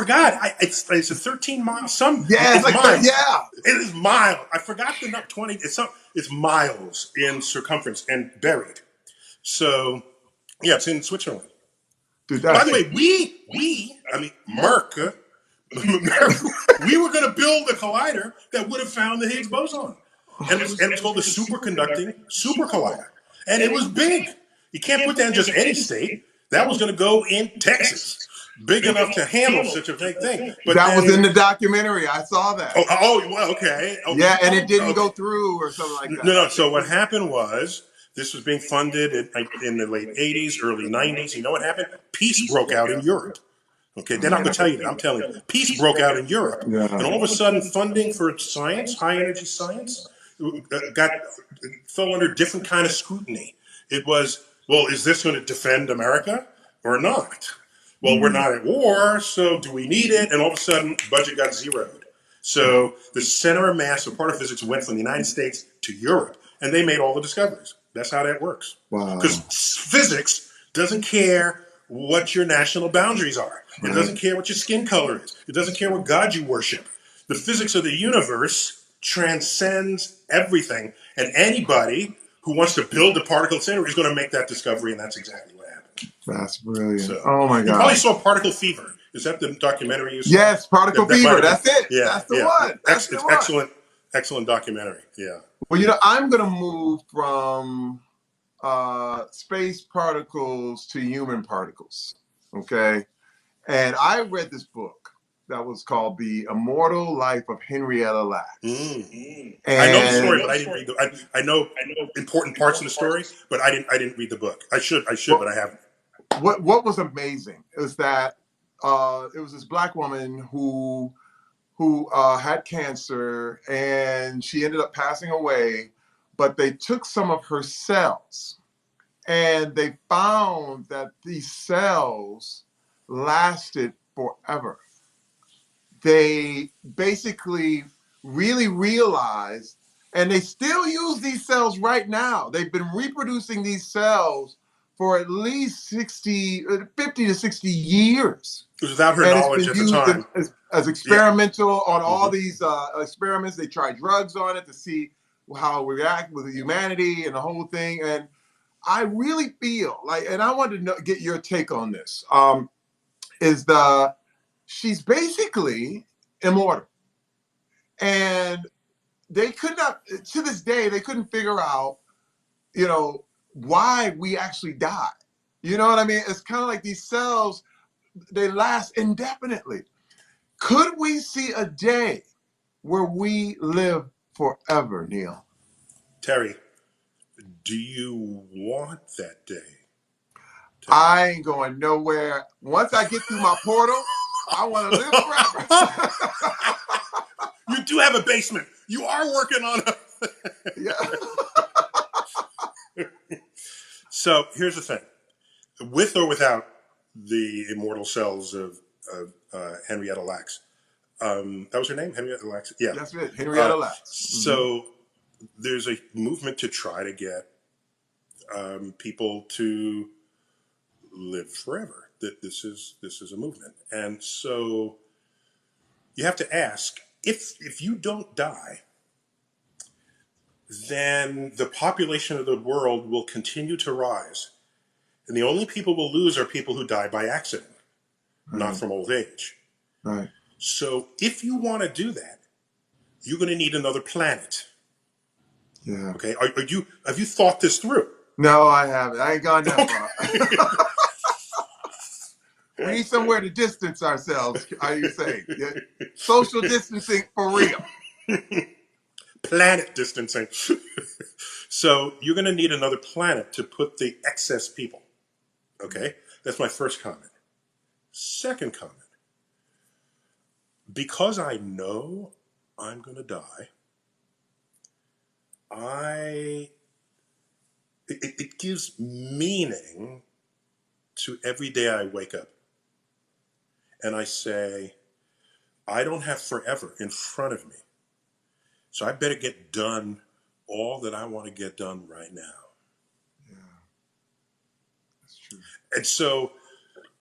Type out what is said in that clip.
forgot. It's a 13 mile. Yeah, it's It's like that. miles. Yeah. It is miles. I forgot the number 20. It's miles in circumference and buried. So yeah, it's in Switzerland. Dude, By that's the way, I mean Merck, we were going to build a collider that would have found the Higgs boson, and it's called the superconducting super collider, and it was big. You can't put that in just any state. That was going to go in Texas, big enough to handle such a big thing. But that was in then, the documentary. I saw that. well, okay, Yeah, and it didn't okay. go through or something like that. No. So what happened was this was being funded in the late '80s, early '90s. You know what happened? Peace broke out in Europe. Okay, they're not going to tell you that. I'm telling you. Peace broke out in Europe, Yeah. and all of a sudden, funding for science, high energy science, got fell under different kind of scrutiny. It was, well, is this going to defend America or not? Well, we're not at war, so do we need it? And all of a sudden, budget got zeroed. So the center of mass of particle physics went from the United States to Europe, and they made all the discoveries. That's how that works. Wow. Because physics doesn't care what your national boundaries are. It doesn't care what your skin color is. It doesn't care what God you worship. The physics of the universe transcends everything, and anybody who wants to build a particle center is going to make that discovery, and that's exactly what happened. That's brilliant. So, Oh my you probably God. saw Particle Fever. Is that the documentary you saw? Yes, Particle Fever. might have That's been. it. Yeah, That's the yeah. one. That's the It's one. excellent documentary. Yeah. Well, I'm going to move from space particles to human particles. Okay. And I read this book that was called The Immortal Life of Henrietta Lacks. I know the story, but I didn't read I know important parts of the story, but I didn't read the book. I should, but I haven't. What was amazing is that it was this Black woman who had cancer, and she ended up passing away, but they took some of her cells, and they found that these cells lasted forever. They basically really realized, and they still use these cells right now. They've been reproducing these cells for at least 50 to 60 years. It was without her And knowledge it's at been the used time. as experimental on all these experiments. They tried drugs on it to see how it would react with humanity and the whole thing. And I really feel like, and I wanted to get your take on this, she's basically immortal. And they could not, to this day, they couldn't figure out, why we actually die. You know what I mean? It's kind of like these cells, they last indefinitely. Could we see a day where we live forever, Neil? Terry, do you want that day? I ain't going nowhere. Once I get through my portal, I want to live forever. You do have a basement. You are working on a. Yeah. So here's the thing: with or without the immortal cells of Henrietta Lacks, that was her name, Henrietta Lacks. Yeah, that's it, Henrietta Lacks. So there's a movement to try to get people to live forever. That this is a movement, and so you have to ask if you don't die, then the population of the world will continue to rise, and the only people we'll lose are people who die by accident, not from old age. Right. So if you want to do that, you're going to need another planet. Yeah. Okay. Have you thought this through? No, I haven't. I ain't gone that far. We need somewhere to distance ourselves, are you saying? Yeah. Social distancing for real. Planet distancing. So you're going to need another planet to put the excess people. Okay? That's my first comment. Second comment. Because I know I'm going to die, it gives meaning to every day I wake up. And I say, I don't have forever in front of me. So I better get done all that I want to get done right now. Yeah, that's true. And so